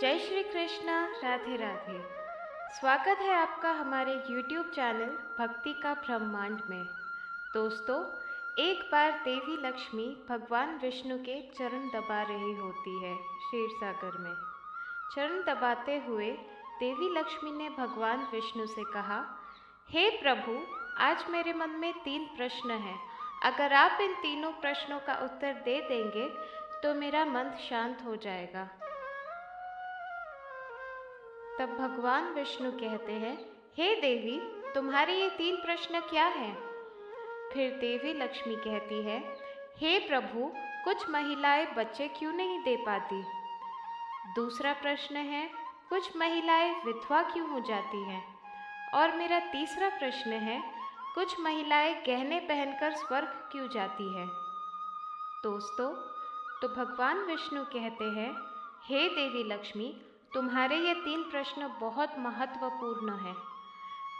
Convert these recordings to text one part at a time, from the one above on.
जय श्री कृष्णा। राधे राधे। स्वागत है आपका हमारे YouTube चैनल भक्ति का ब्रह्मांड में। दोस्तों, एक बार देवी लक्ष्मी भगवान विष्णु के चरण दबा रही होती है क्षीर सागर में। चरण दबाते हुए देवी लक्ष्मी ने भगवान विष्णु से कहा, हे प्रभु, आज मेरे मन में 3 प्रश्न हैं। अगर आप इन तीनों प्रश्नों का उत्तर दे देंगे तो मेरा मन शांत हो जाएगा। तब भगवान विष्णु कहते हैं, हे देवी, तुम्हारे ये 3 प्रश्न क्या हैं? फिर देवी लक्ष्मी कहती है, हे प्रभु, कुछ महिलाएं बच्चे क्यों नहीं दे पाती? दूसरा प्रश्न है, कुछ महिलाएं विधवा क्यों हो जाती हैं? और मेरा तीसरा प्रश्न है, कुछ महिलाएं गहने पहनकर स्वर्ग क्यों जाती है? दोस्तों, तो भगवान विष्णु कहते हैं, हे देवी लक्ष्मी, तुम्हारे ये 3 प्रश्न बहुत महत्वपूर्ण हैं।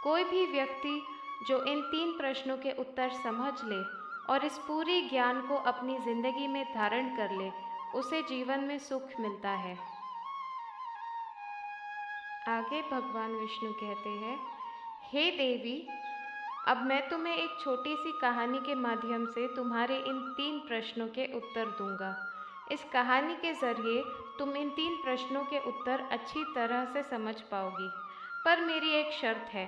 कोई भी व्यक्ति जो इन 3 प्रश्नों के उत्तर समझ ले और इस पूरी ज्ञान को अपनी जिंदगी में धारण कर ले, उसे जीवन में सुख मिलता है। आगे भगवान विष्णु कहते हैं, हे देवी, अब मैं तुम्हें एक छोटी सी कहानी के माध्यम से तुम्हारे इन 3 प्रश्नों के उत्तर दूंगा। इस कहानी के ज़रिए तुम इन 3 प्रश्नों के उत्तर अच्छी तरह से समझ पाओगी। पर मेरी एक शर्त है,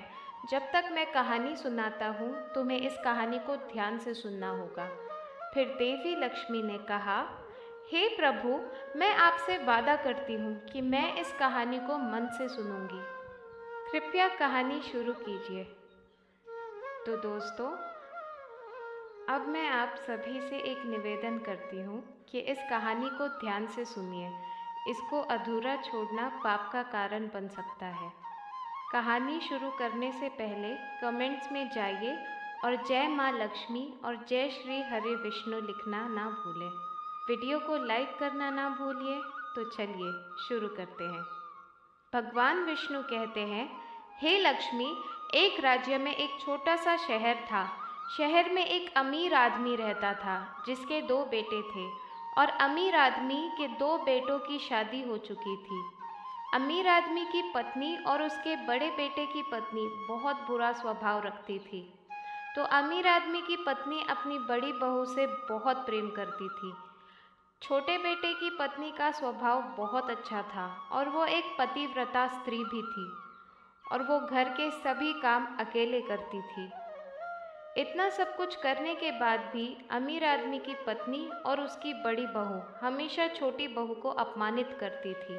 जब तक मैं कहानी सुनाता हूँ तुम्हें इस कहानी को ध्यान से सुनना होगा। फिर देवी लक्ष्मी ने कहा, हे प्रभु, मैं आपसे वादा करती हूँ कि मैं इस कहानी को मन से सुनूंगी। कृपया कहानी शुरू कीजिए। तो दोस्तों, अब मैं आप सभी से एक निवेदन करती हूँ कि इस कहानी को ध्यान से सुनिए। इसको अधूरा छोड़ना पाप का कारण बन सकता है। कहानी शुरू करने से पहले कमेंट्स में जाइए और जय माँ लक्ष्मी और जय श्री हरे विष्णु लिखना ना भूलें। वीडियो को लाइक करना ना भूलिए। तो चलिए शुरू करते हैं। भगवान विष्णु कहते हैं, हे लक्ष्मी, एक राज्य में एक छोटा सा शहर था। शहर में एक अमीर आदमी रहता था जिसके 2 बेटे थे और अमीर आदमी के 2 बेटों की शादी हो चुकी थी। अमीर आदमी की पत्नी और उसके बड़े बेटे की पत्नी बहुत बुरा स्वभाव रखती थी। तो अमीर आदमी की पत्नी अपनी बड़ी बहू से बहुत प्रेम करती थी। छोटे बेटे की पत्नी का स्वभाव बहुत अच्छा था और वो एक पतिव्रता स्त्री भी थी और वो घर के सभी काम अकेले करती थी। इतना सब कुछ करने के बाद भी अमीर आदमी की पत्नी और उसकी बड़ी बहू हमेशा छोटी बहू को अपमानित करती थी।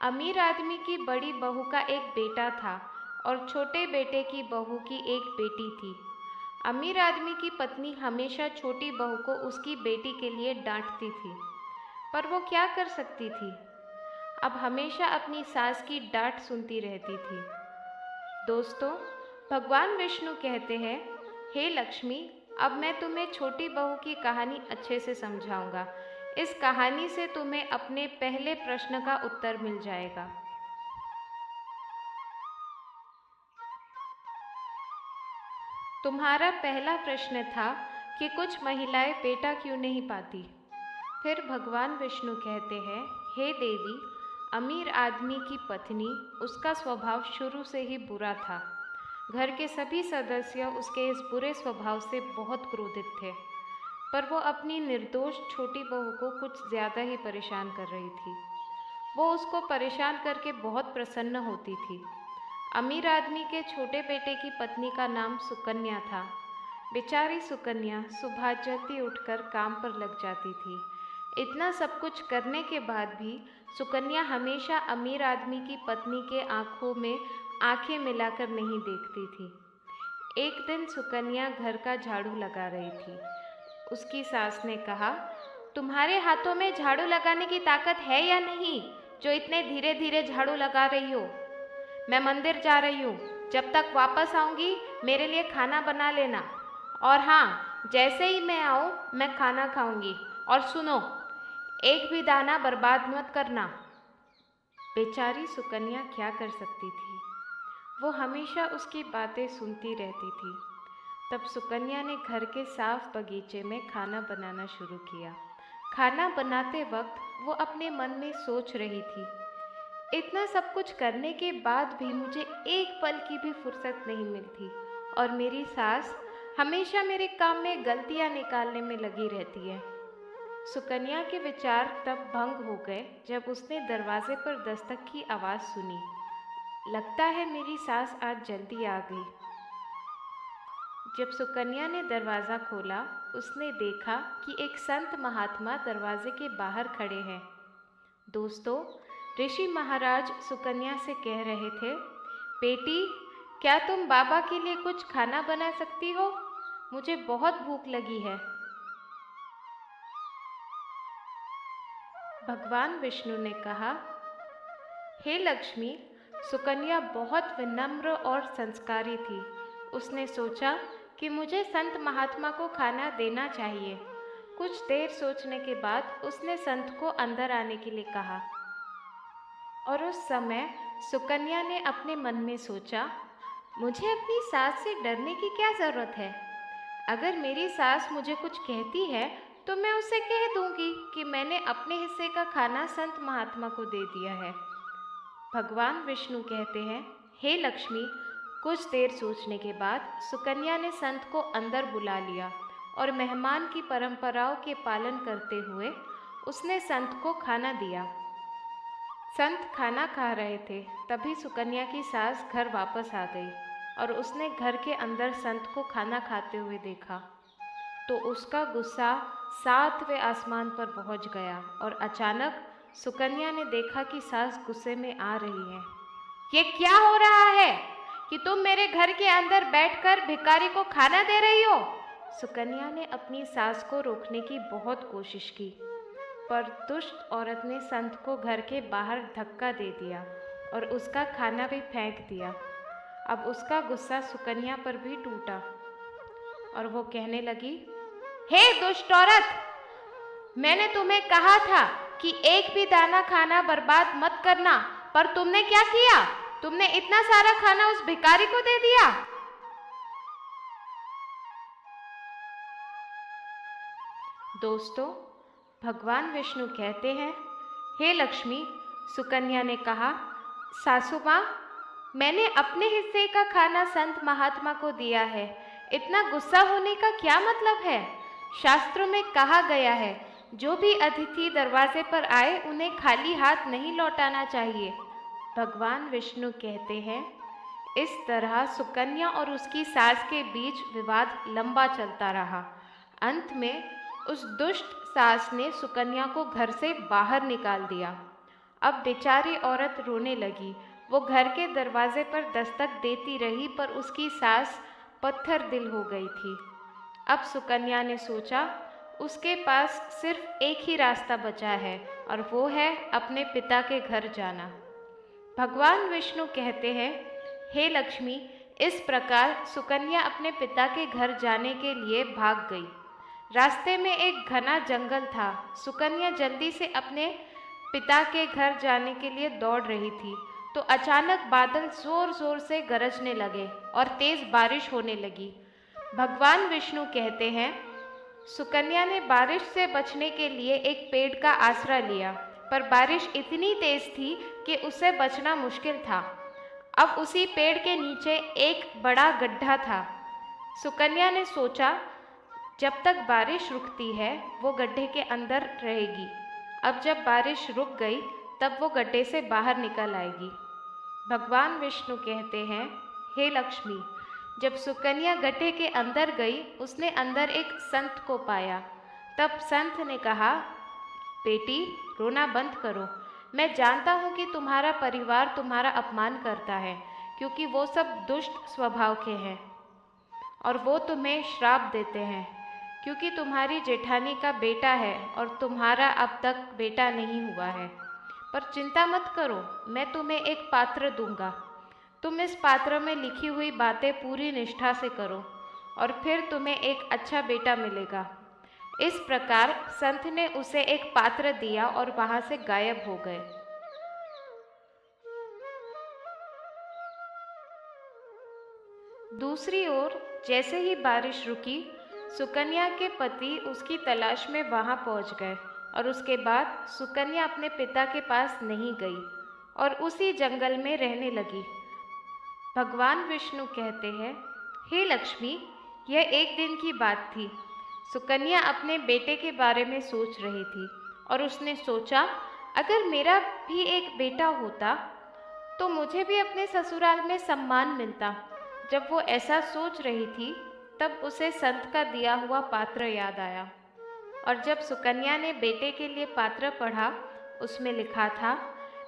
अमीर आदमी की बड़ी बहू का एक बेटा था और छोटे बेटे की बहू की एक बेटी थी। अमीर आदमी की पत्नी हमेशा छोटी बहू को उसकी बेटी के लिए डांटती थी, पर वो क्या कर सकती थी? अब हमेशा अपनी सास की डांट सुनती रहती थी। दोस्तों, भगवान विष्णु कहते हैं, हे लक्ष्मी, अब मैं तुम्हें छोटी बहू की कहानी अच्छे से समझाऊंगा। इस कहानी से तुम्हें अपने पहले प्रश्न का उत्तर मिल जाएगा। तुम्हारा पहला प्रश्न था कि कुछ महिलाएं बेटा क्यों नहीं पाती। फिर भगवान विष्णु कहते हैं, हे देवी, अमीर आदमी की पत्नी, उसका स्वभाव शुरू से ही बुरा था। घर के सभी सदस्य उसके इस बुरे स्वभाव से बहुत क्रोधित थे, पर वो अपनी निर्दोष छोटी बहू को कुछ ज़्यादा ही परेशान कर रही थी। वो उसको परेशान करके बहुत प्रसन्न होती थी। अमीर आदमी के छोटे बेटे की पत्नी का नाम सुकन्या था। बेचारी सुकन्या सुबह जल्दी उठकर काम पर लग जाती थी। इतना सब कुछ करने के बाद भी सुकन्या हमेशा अमीर आदमी की पत्नी के आंखों में आंखें मिलाकर नहीं देखती थी। एक दिन सुकन्या घर का झाड़ू लगा रही थी। उसकी सास ने कहा, तुम्हारे हाथों में झाड़ू लगाने की ताकत है या नहीं, जो इतने धीरे धीरे झाड़ू लगा रही हो? मैं मंदिर जा रही हूँ, जब तक वापस आऊँगी मेरे लिए खाना बना लेना। और हाँ, जैसे ही मैं आऊँ मैं खाना खाऊँगी। और सुनो, एक भी दाना बर्बाद मत करना। बेचारी सुकन्या क्या कर सकती थी? वो हमेशा उसकी बातें सुनती रहती थी। तब सुकन्या ने घर के साफ बगीचे में खाना बनाना शुरू किया। खाना बनाते वक्त वो अपने मन में सोच रही थी। इतना सब कुछ करने के बाद भी मुझे एक पल की भी फुर्सत नहीं मिलती और मेरी सास हमेशा मेरे काम में गलतियां निकालने में लगी रहती है। सुकन्या के विचार तब भंग हो गए जब उसने दरवाजे पर दस्तक की आवाज़ सुनी। लगता है मेरी सास आज जल्दी आ गई। जब सुकन्या ने दरवाज़ा खोला, उसने देखा कि एक संत महात्मा दरवाजे के बाहर खड़े हैं। दोस्तों, ऋषि महाराज सुकन्या से कह रहे थे, बेटी, क्या तुम बाबा के लिए कुछ खाना बना सकती हो? मुझे बहुत भूख लगी है। भगवान विष्णु ने कहा, हे लक्ष्मी, सुकन्या बहुत विनम्र और संस्कारी थी। उसने सोचा कि मुझे संत महात्मा को खाना देना चाहिए। कुछ देर सोचने के बाद उसने संत को अंदर आने के लिए कहा और उस समय सुकन्या ने अपने मन में सोचा, मुझे अपनी सास से डरने की क्या ज़रूरत है? अगर मेरी सास मुझे कुछ कहती है तो मैं उसे कह दूंगी कि मैंने अपने हिस्से का खाना संत महात्मा को दे दिया है। भगवान विष्णु कहते हैं, हे लक्ष्मी, कुछ देर सोचने के बाद सुकन्या ने संत को अंदर बुला लिया और मेहमान की परंपराओं के पालन करते हुए उसने संत को खाना दिया। संत खाना खा रहे थे, तभी सुकन्या की सास घर वापस आ गई और उसने घर के अंदर संत को खाना खाते हुए देखा तो उसका गुस्सा 7वें आसमान पर पहुंच गया और अचानक सुकन्या ने देखा कि सास गुस्से में आ रही है। ये क्या हो रहा है कि तुम मेरे घर के अंदर बैठकर भिखारी को खाना दे रही हो? सुकन्या ने अपनी सास को रोकने की बहुत कोशिश की, पर दुष्ट औरत ने संत को घर के बाहर धक्का दे दिया और उसका खाना भी फेंक दिया। अब उसका गुस्सा सुकन्या पर भी टूटा और वो कहने लगी, हे दुष्ट औरत, मैंने तुम्हें कहा था कि एक भी दाना खाना बर्बाद मत करना, पर तुमने क्या किया? तुमने इतना सारा खाना उस भिखारी को दे दिया। दोस्तों, भगवान विष्णु कहते हैं, हे लक्ष्मी, सुकन्या ने कहा, सासू माँ, मैंने अपने हिस्से का खाना संत महात्मा को दिया है। इतना गुस्सा होने का क्या मतलब है? शास्त्रों में कहा गया है, जो भी अतिथि दरवाजे पर आए उन्हें खाली हाथ नहीं लौटाना चाहिए। भगवान विष्णु कहते हैं, इस तरह सुकन्या और उसकी सास के बीच विवाद लंबा चलता रहा। अंत में उस दुष्ट सास ने सुकन्या को घर से बाहर निकाल दिया। अब बेचारी औरत रोने लगी। वो घर के दरवाजे पर दस्तक देती रही, पर उसकी सास पत्थर दिल हो गई थी। अब सुकन्या ने सोचा, उसके पास सिर्फ एक ही रास्ता बचा है और वो है अपने पिता के घर जाना। भगवान विष्णु कहते हैं, हे लक्ष्मी, इस प्रकार सुकन्या अपने पिता के घर जाने के लिए भाग गई। रास्ते में एक घना जंगल था। सुकन्या जल्दी से अपने पिता के घर जाने के लिए दौड़ रही थी तो अचानक बादल जोर जोर से गरजने लगे और तेज बारिश होने लगी। भगवान विष्णु कहते हैं, सुकन्या ने बारिश से बचने के लिए एक पेड़ का आसरा लिया, पर बारिश इतनी तेज थी कि उससे बचना मुश्किल था। अब उसी पेड़ के नीचे एक बड़ा गड्ढा था। सुकन्या ने सोचा, जब तक बारिश रुकती है वो गड्ढे के अंदर रहेगी। अब जब बारिश रुक गई तब वो गड्ढे से बाहर निकल आएगी। भगवान विष्णु कहते हैं, हे लक्ष्मी, जब सुकन्या गड्ढे के अंदर गई, उसने अंदर एक संत को पाया। तब संत ने कहा, बेटी, रोना बंद करो। मैं जानता हूँ कि तुम्हारा परिवार तुम्हारा अपमान करता है, क्योंकि वो सब दुष्ट स्वभाव के हैं और वो तुम्हें श्राप देते हैं, क्योंकि तुम्हारी जेठानी का बेटा है और तुम्हारा अब तक बेटा नहीं हुआ है। पर चिंता मत करो, मैं तुम्हें एक पात्र दूंगा। तुम इस पात्र में लिखी हुई बातें पूरी निष्ठा से करो और फिर तुम्हें एक अच्छा बेटा मिलेगा। इस प्रकार संत ने उसे एक पात्र दिया और वहां से गायब हो गए। दूसरी ओर जैसे ही बारिश रुकी, सुकन्या के पति उसकी तलाश में वहां पहुंच गए और उसके बाद सुकन्या अपने पिता के पास नहीं गई और उसी जंगल में रहने लगी। भगवान विष्णु कहते हैं, हे लक्ष्मी, यह एक दिन की बात थी। सुकन्या अपने बेटे के बारे में सोच रही थी और उसने सोचा, अगर मेरा भी एक बेटा होता तो मुझे भी अपने ससुराल में सम्मान मिलता। जब वो ऐसा सोच रही थी तब उसे संत का दिया हुआ पात्र याद आया और जब सुकन्या ने बेटे के लिए पात्र पढ़ा, उसमें लिखा था,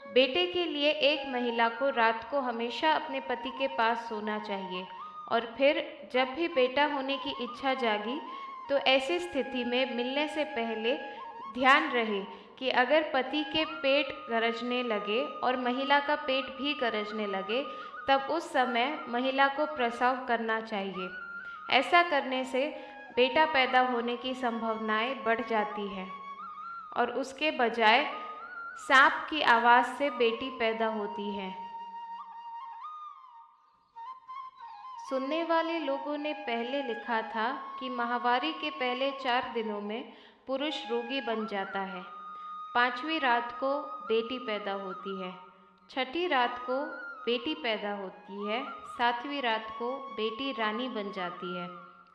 बेटे के लिए एक महिला को रात को हमेशा अपने पति के पास सोना चाहिए और फिर जब भी बेटा होने की इच्छा जागी तो ऐसी स्थिति में मिलने से पहले ध्यान रहे कि अगर पति के पेट गरजने लगे और महिला का पेट भी गरजने लगे तब उस समय महिला को प्रसव करना चाहिए। ऐसा करने से बेटा पैदा होने की संभावनाएं बढ़ जाती हैं और उसके बजाय सांप की आवाज़ से बेटी पैदा होती है। सुनने वाले लोगों ने पहले लिखा था कि माहवारी के पहले 4 दिनों में पुरुष रोगी बन जाता है, 5वीं रात को बेटी पैदा होती है, 6ठी रात को बेटी पैदा होती है, 7वीं रात को बेटी रानी बन जाती है,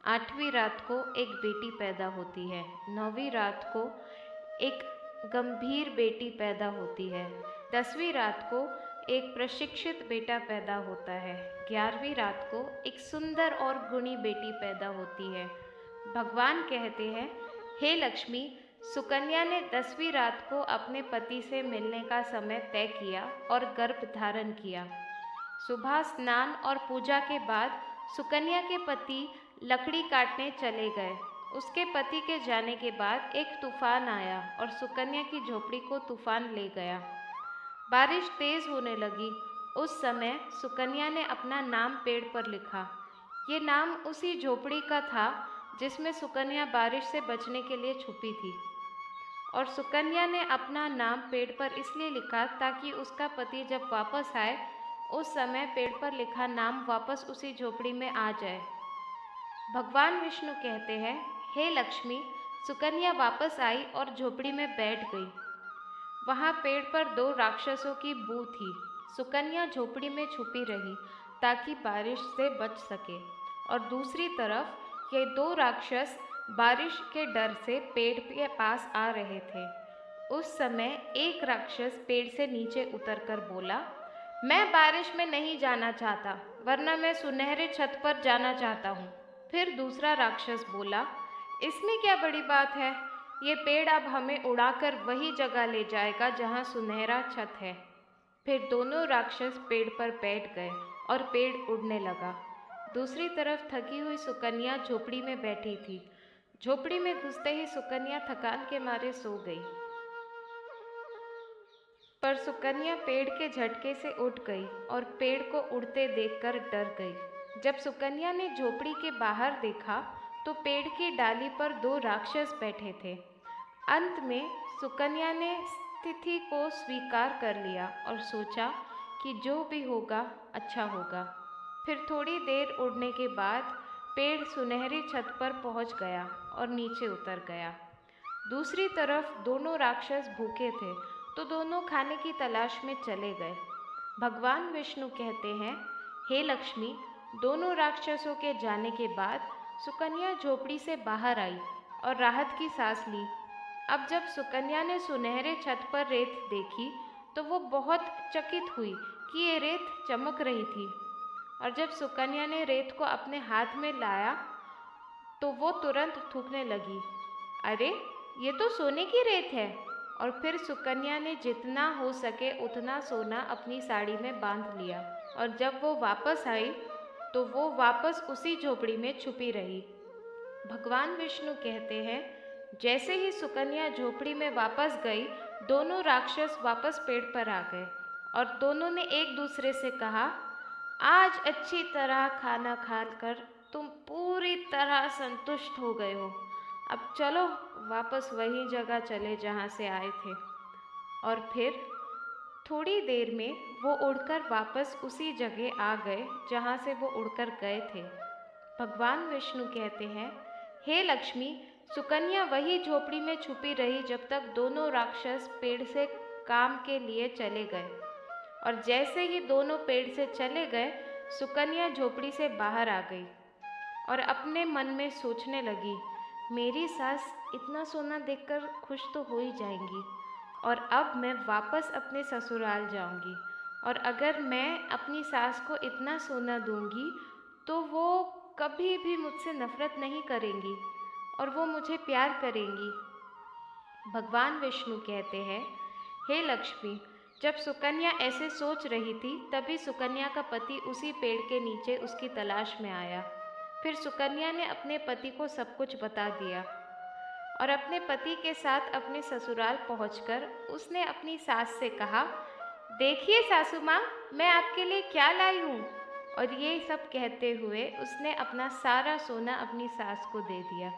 8वीं रात को एक बेटी पैदा होती है, 9वीं रात को एक गंभीर बेटी पैदा होती है, 10वीं रात को एक प्रशिक्षित बेटा पैदा होता है, 11वीं रात को एक सुंदर और गुणी बेटी पैदा होती है। भगवान कहते हैं, हे लक्ष्मी, सुकन्या ने 10वीं रात को अपने पति से मिलने का समय तय किया और गर्भ धारण किया। सुबह स्नान और पूजा के बाद सुकन्या के पति लकड़ी काटने चले गए। उसके पति के जाने के बाद एक तूफान आया और सुकन्या की झोपड़ी को तूफान ले गया। बारिश तेज होने लगी। उस समय सुकन्या ने अपना नाम पेड़ पर लिखा। ये नाम उसी झोपड़ी का था जिसमें सुकन्या बारिश से बचने के लिए छुपी थी और सुकन्या ने अपना नाम पेड़ पर इसलिए लिखा ताकि उसका पति जब वापस आए उस समय पेड़ पर लिखा नाम वापस उसी झोपड़ी में आ जाए। भगवान विष्णु कहते हैं, हे लक्ष्मी, सुकन्या वापस आई और झोपड़ी में बैठ गई। वहाँ पेड़ पर 2 राक्षसों की बू थी। सुकन्या झोपड़ी में छुपी रही ताकि बारिश से बच सके और दूसरी तरफ ये 2 राक्षस बारिश के डर से पेड़ के पास आ रहे थे। उस समय एक राक्षस पेड़ से नीचे उतरकर बोला, मैं बारिश में नहीं जाना चाहता, वरना मैं सुनहरे छत पर जाना चाहता हूँ। फिर दूसरा राक्षस बोला, इसमें क्या बड़ी बात है, ये पेड़ अब हमें उड़ाकर वही जगह ले जाएगा जहाँ सुनहरा छत है। फिर दोनों राक्षस पेड़ पर बैठ गए और पेड़ उड़ने लगा। दूसरी तरफ थकी हुई सुकन्या झोपड़ी में बैठी थी। झोपड़ी में घुसते ही सुकन्या थकान के मारे सो गई। पर सुकन्या पेड़ के झटके से उठ गई और पेड़ को उड़ते देखकर डर गई। जब सुकन्या ने झोपड़ी के बाहर देखा तो पेड़ की डाली पर 2 राक्षस बैठे थे। अंत में सुकन्या ने स्थिति को स्वीकार कर लिया और सोचा कि जो भी होगा अच्छा होगा। फिर थोड़ी देर उड़ने के बाद पेड़ सुनहरी छत पर पहुंच गया और नीचे उतर गया। दूसरी तरफ दोनों राक्षस भूखे थे तो दोनों खाने की तलाश में चले गए। भगवान विष्णु कहते हैं, हे लक्ष्मी, दोनों राक्षसों के जाने के बाद सुकन्या झोपड़ी से बाहर आई और राहत की सांस ली। अब जब सुकन्या ने सुनहरे छत पर रेत देखी तो वो बहुत चकित हुई कि ये रेत चमक रही थी और जब सुकन्या ने रेत को अपने हाथ में लाया तो वो तुरंत थूकने लगी, अरे ये तो सोने की रेत है। और फिर सुकन्या ने जितना हो सके उतना सोना अपनी साड़ी में बांध लिया और जब वो वापस आई तो वो वापस उसी झोपड़ी में छुपी रही। भगवान विष्णु कहते हैं, जैसे ही सुकन्या झोपड़ी में वापस गई, दोनों राक्षस वापस पेड़ पर आ गए और दोनों ने एक दूसरे से कहा, आज अच्छी तरह खाना खाकर तुम पूरी तरह संतुष्ट हो गए हो। अब चलो वापस वही जगह चले जहाँ से आए थे। और फिर थोड़ी देर में वो उड़कर वापस उसी जगह आ गए जहाँ से वो उड़कर गए थे। भगवान विष्णु कहते हैं, हे लक्ष्मी, सुकन्या वही झोपड़ी में छुपी रही जब तक दोनों राक्षस पेड़ से काम के लिए चले गए। और जैसे ही दोनों पेड़ से चले गए, सुकन्या झोपड़ी से बाहर आ गई और अपने मन में सोचने लगी, मेरी सास इतना सोना देखकर खुश तो हो ही जाएंगी और अब मैं वापस अपने ससुराल जाऊंगी। और अगर मैं अपनी सास को इतना सोना दूंगी तो वो कभी भी मुझसे नफरत नहीं करेंगी और वो मुझे प्यार करेंगी। भगवान विष्णु कहते हैं, हे लक्ष्मी, जब सुकन्या ऐसे सोच रही थी तभी सुकन्या का पति उसी पेड़ के नीचे उसकी तलाश में आया। फिर सुकन्या ने अपने पति को सब कुछ बता दिया और अपने पति के साथ अपने ससुराल पहुंचकर उसने अपनी सास से कहा, देखिए सासू माँ, मैं आपके लिए क्या लाई हूँ। और ये सब कहते हुए उसने अपना सारा सोना अपनी सास को दे दिया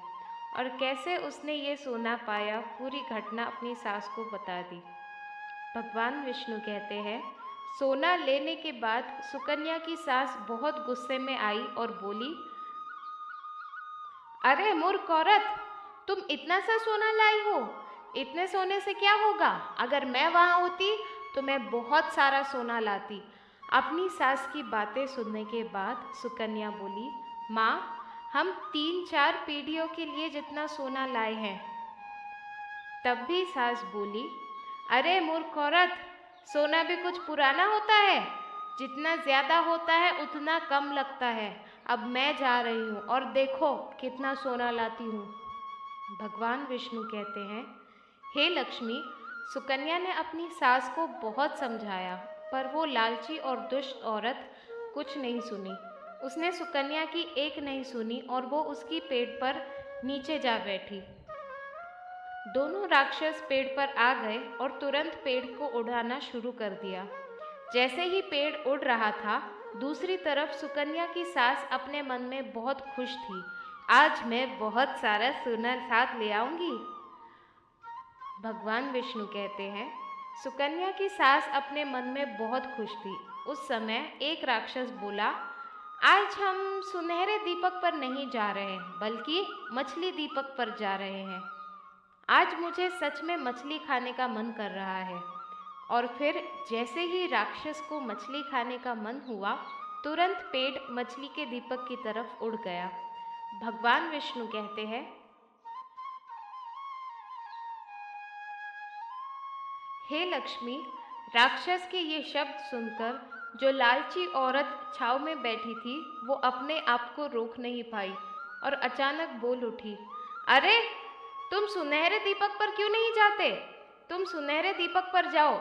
और कैसे उसने ये सोना पाया पूरी घटना अपनी सास को बता दी। भगवान विष्णु कहते हैं, सोना लेने के बाद सुकन्या की सास बहुत गुस्से में आई और बोली, अरे मूर्ख औरत, तुम इतना सा सोना लाई हो? इतने सोने से क्या होगा? अगर मैं वहाँ होती तो मैं बहुत सारा सोना लाती। अपनी सास की बातें सुनने के बाद सुकन्या बोली, माँ, हम 3-4 पीढ़ियों के लिए जितना सोना लाए हैं। तब भी सास बोली, अरे मूर्ख औरत, सोना भी कुछ पुराना होता है, जितना ज़्यादा होता है उतना कम लगता है। अब मैं जा रही हूँ और देखो कितना सोना लाती हूँ। भगवान विष्णु कहते हैं, हे लक्ष्मी, सुकन्या ने अपनी सास को बहुत समझाया पर वो लालची और दुष्ट औरत कुछ नहीं सुनी। उसने सुकन्या की एक नहीं सुनी और वो उसकी पेड़ पर नीचे जा बैठी। दोनों राक्षस पेड़ पर आ गए और तुरंत पेड़ को उड़ाना शुरू कर दिया। जैसे ही पेड़ उड़ रहा था, दूसरी तरफ सुकन्या की सास अपने मन में बहुत खुश थी। आज मैं बहुत सारा सोना साथ ले आऊंगी। भगवान विष्णु कहते हैं, सुकन्या की सास अपने मन में बहुत खुश थी। उस समय एक राक्षस बोला, आज हम सुनहरे दीपक पर नहीं जा रहे बल्कि मछली दीपक पर जा रहे हैं। आज मुझे सच में मछली खाने का मन कर रहा है। और फिर जैसे ही राक्षस को मछली खाने का मन हुआ, तुरंत पेड़ मछली के दीपक की तरफ उड़ गया। भगवान विष्णु कहते हैं, हे लक्ष्मी, राक्षस के ये शब्द सुनकर जो लालची औरत छाव में बैठी थी वो अपने आप को रोक नहीं पाई और अचानक बोल उठी, अरे तुम सुनहरे दीपक पर क्यों नहीं जाते? तुम सुनहरे दीपक पर जाओ,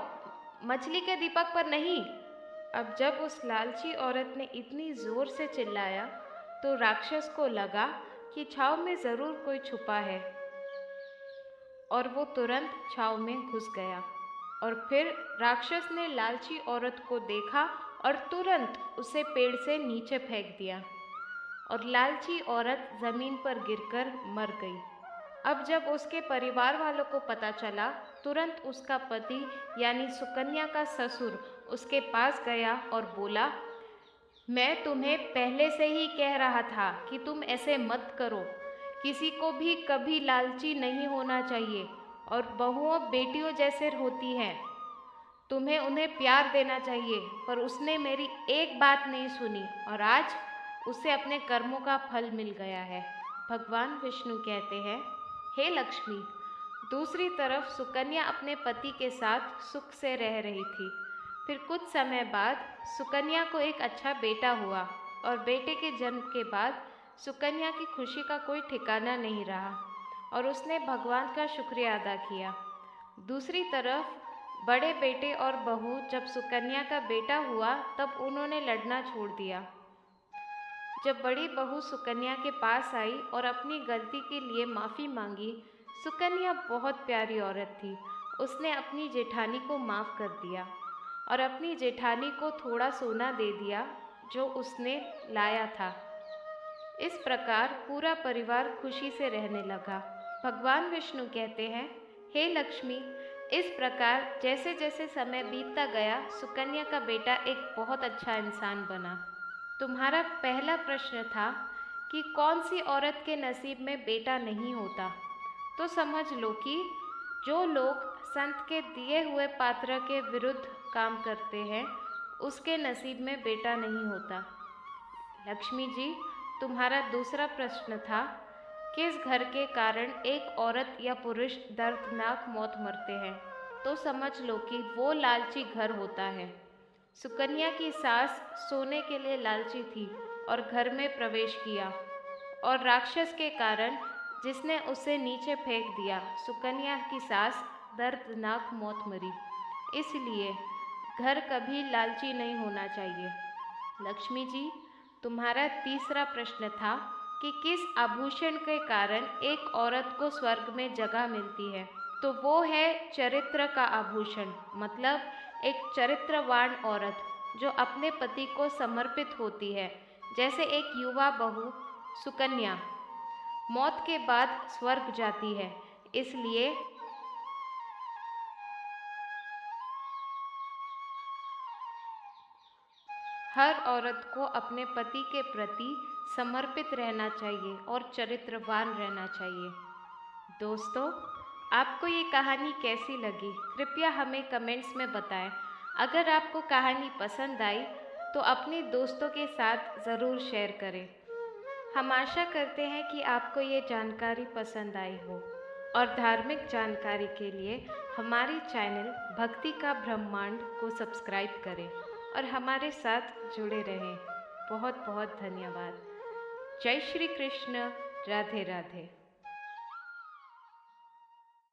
मछली के दीपक पर नहीं। अब जब उस लालची औरत ने इतनी जोर से चिल्लाया तो राक्षस को लगा कि छाव में जरूर कोई छुपा है और वो तुरंत छाव में घुस गया। और फिर राक्षस ने लालची औरत को देखा और तुरंत उसे पेड़ से नीचे फेंक दिया और लालची औरत जमीन पर गिरकर मर गई। अब जब उसके परिवार वालों को पता चला, तुरंत उसका पति यानी सुकन्या का ससुर उसके पास गया और बोला, मैं तुम्हें पहले से ही कह रहा था कि तुम ऐसे मत करो। किसी को भी कभी लालची नहीं होना चाहिए और बहुओं बेटियों जैसे होती हैं। तुम्हें उन्हें प्यार देना चाहिए, पर उसने मेरी एक बात नहीं सुनी और आज उसे अपने कर्मों का फल मिल गया है। भगवान विष्णु कहते हैं, हे लक्ष्मी, दूसरी तरफ सुकन्या अपने पति के साथ सुख से रह रही थी। फिर कुछ समय बाद सुकन्या को एक अच्छा बेटा हुआ और बेटे के जन्म के बाद सुकन्या की खुशी का कोई ठिकाना नहीं रहा और उसने भगवान का शुक्रिया अदा किया। दूसरी तरफ बड़े बेटे और बहू जब सुकन्या का बेटा हुआ तब उन्होंने लड़ना छोड़ दिया। जब बड़ी बहू सुकन्या के पास आई और अपनी गलती के लिए माफ़ी मांगी, सुकन्या बहुत प्यारी औरत थी। उसने अपनी जेठानी को माफ़ कर दिया और अपनी जेठानी को थोड़ा सोना दे दिया जो उसने लाया था। इस प्रकार पूरा परिवार खुशी से रहने लगा। भगवान विष्णु कहते हैं, हे लक्ष्मी, इस प्रकार जैसे जैसे समय बीतता गया, सुकन्या का बेटा एक बहुत अच्छा इंसान बना। तुम्हारा पहला प्रश्न था कि कौन सी औरत के नसीब में बेटा नहीं होता। तो समझ लो कि जो लोग संत के दिए हुए पात्र के विरुद्ध काम करते हैं उसके नसीब में बेटा नहीं होता। लक्ष्मी जी, तुम्हारा दूसरा प्रश्न था, किस घर के कारण एक औरत या पुरुष दर्दनाक मौत मरते हैं। तो समझ लो कि वो लालची घर होता है। सुकन्या की सास सोने के लिए लालची थी और घर में प्रवेश किया, और राक्षस के कारण जिसने उसे नीचे फेंक दिया, सुकन्या की सास दर्दनाक मौत मरी। इसलिए घर कभी लालची नहीं होना चाहिए। लक्ष्मी जी, तुम्हारा तीसरा प्रश्न था कि किस आभूषण के कारण एक औरत को स्वर्ग में जगह मिलती है। तो वो है चरित्र का आभूषण, मतलब एक चरित्रवान औरत जो अपने पति को समर्पित होती है, जैसे एक युवा बहू सुकन्या मौत के बाद स्वर्ग जाती है। इसलिए हर औरत को अपने पति के प्रति समर्पित रहना चाहिए और चरित्रवान रहना चाहिए। दोस्तों, आपको ये कहानी कैसी लगी, कृपया हमें कमेंट्स में बताएं। अगर आपको कहानी पसंद आई तो अपने दोस्तों के साथ ज़रूर शेयर करें। हम आशा करते हैं कि आपको ये जानकारी पसंद आई हो, और धार्मिक जानकारी के लिए हमारे चैनल भक्ति का ब्रह्मांड को सब्सक्राइब करें और हमारे साथ जुड़े रहें। बहुत बहुत धन्यवाद। जय श्री कृष्ण। राधे राधे।